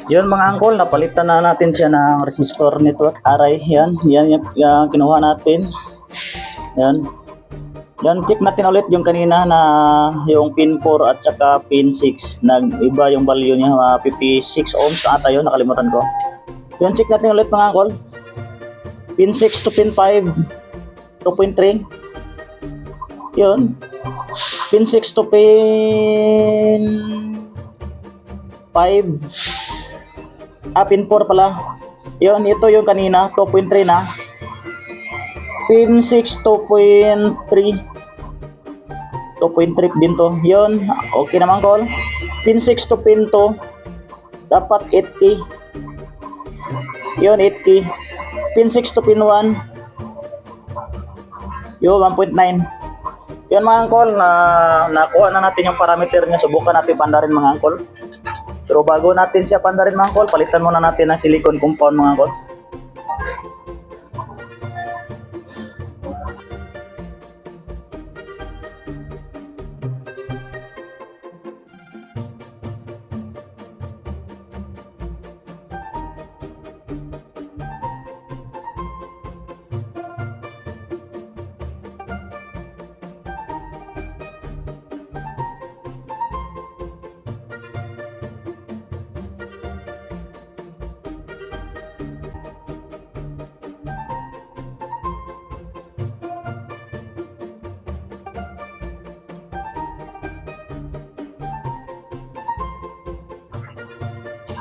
Yun mga angkol, napalitan na natin siya ng resistor nito at aray. Yan yung kinuha natin. Yan. Yan, check natin ulit yung kanina na yung pin 4 at saka pin 6. Nag-iba yung value niya, 56 ohms na ata yun, nakalimutan ko. Yan, check natin ulit mga angkol. Pin 6 to pin 5, 2.3. Yun. Pin 6 to pin 5. Pin 4 pala. Yun, ito yung kanina, 2.3 na. Pin 6, 2.3. 2.3 din to. Yun, okay naman call. Pin 6 to pin 2. Dapat 8K. Yun, 8K. Pin 6 to pin 1. Yun, 1.9. Yun mga angkol, nakuha na natin yung parameter niya. Subukan natin pandarin mga angkol. Pero bago natin siya pandarin mga angkol, palitan muna natin ng silicone compound mga angkol.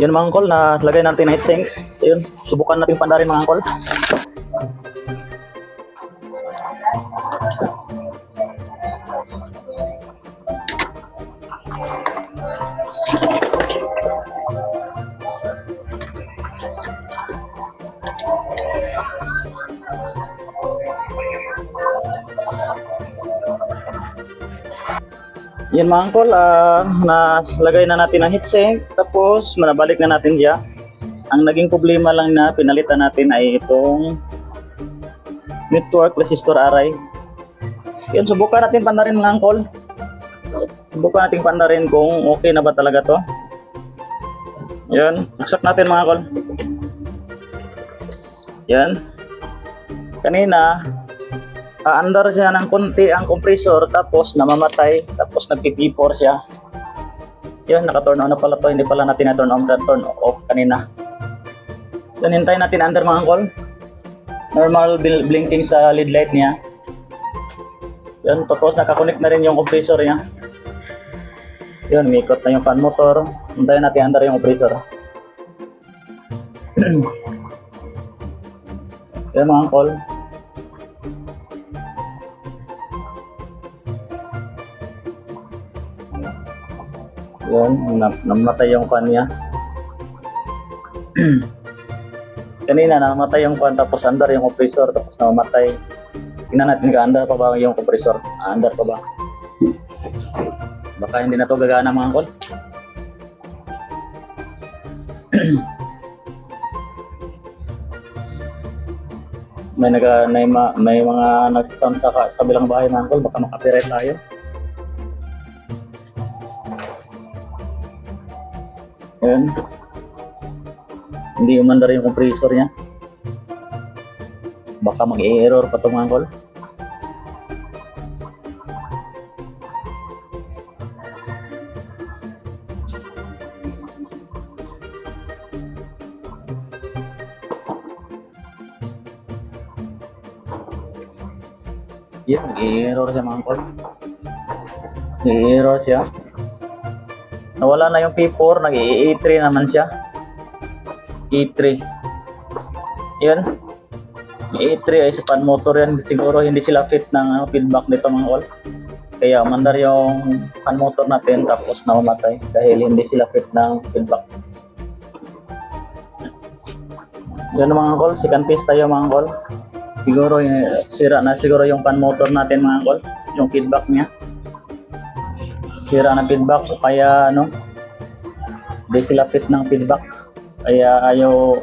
Yun mga angkol, na lagay natin na heatsink. Yun, subukan natin pandarin mga angkol. Yan mga angkol, nalagay na natin ang heatsink, tapos manabalik na natin siya. Ang naging problema lang na pinalitan natin ay itong network resistor array. Yan, subukan natin pandarin mga angkol. Subukan natin pandarin kung okay na ba talaga to. Yan, saksak natin mga angkol. Yan. Kanina, andar siya ng konti ang compressor, tapos namamatay, tapos nagpipi-4 siya. Yun, naka-turn on na pala to, hindi pala natin na-turn on, turn off kanina. Then hintayin natin under mga angkol. Normal blinking sa lead light niya. Yun, tapos nakakonect na rin yung compressor niya. Yun, mikot na yung fan motor. Hintayin natin under yung compressor. Yun mga angkol. Yun, namatay yung fan niya. Kanina namatay yung fan, tapos under yung compressor, tapos namatay. Tingnan natin kung under pa ba yung compressor. Under pa ba? Baka hindi na to gagana mga angkol. may mga nagsasound sa kabilang bahay mga angkol, baka makapirate tayo. Ayan. Hindi umandar yung compressor niya. Baka mag-error pa itong angkol. Yan, mag-error siya mga angkol. Mag-error siya. Nawala na yung P4, nag-E3 naman siya. E3. Yan. E3 ay sa fan motor yan. Siguro hindi sila fit ng feedback nito mga angkol. Kaya umandar yung fan motor natin, tapos namamatay dahil hindi sila fit ng feedback. Yan mga angkol, second piece tayo mga angkol. Siguro sira na siguro yung fan motor natin mga angkol, yung feedback niya. Sira na feedback, kaya hindi sila fit ng feedback, kaya ayaw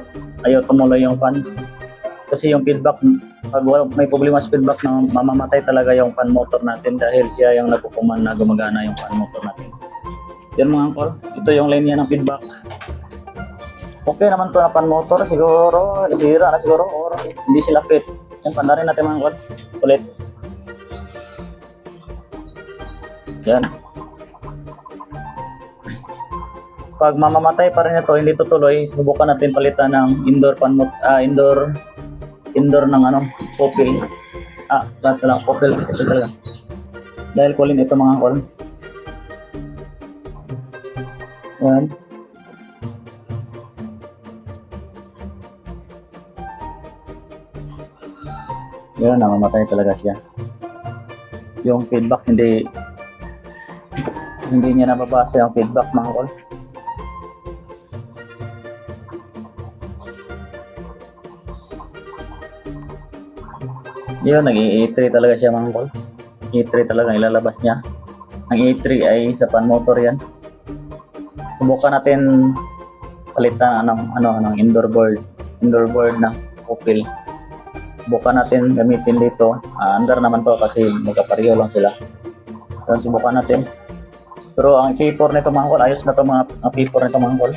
tumuloy yung fan. Kasi yung feedback, pag may problema sa feedback, mamamatay talaga yung fan motor natin dahil siya yung nagkukuman na gumagana yung fan motor natin. Yan mga angkol, ito yung line niya ng feedback. Okay naman to na pan motor siguro, sira na siguro or hindi sila fit. Yan, pandarin natin mga kol. Ulit. Yan. Pag mamamatay pa rin ito, hindi tutuloy, subukan natin palitan ng indoor ng popil. Lahat lang, popil kasi talaga. Dahil kulin ito mga kol. Yan. Yan, namamatay talaga siya. Yung feedback hindi niya nababasa yung feedback mga kol. Yun, nag-E3 talaga siya mga kol. E3 talaga ilalabas niya. Ang E3 ay sa pan motor yan. Subukan natin palitan ng indoor board ng Opel. Subukan natin gamitin dito. Under naman to kasi magkapareho lang sila. So, subukan natin. Pero ang P4 nito mga kol, ayos na to mga P4 nito mga kol.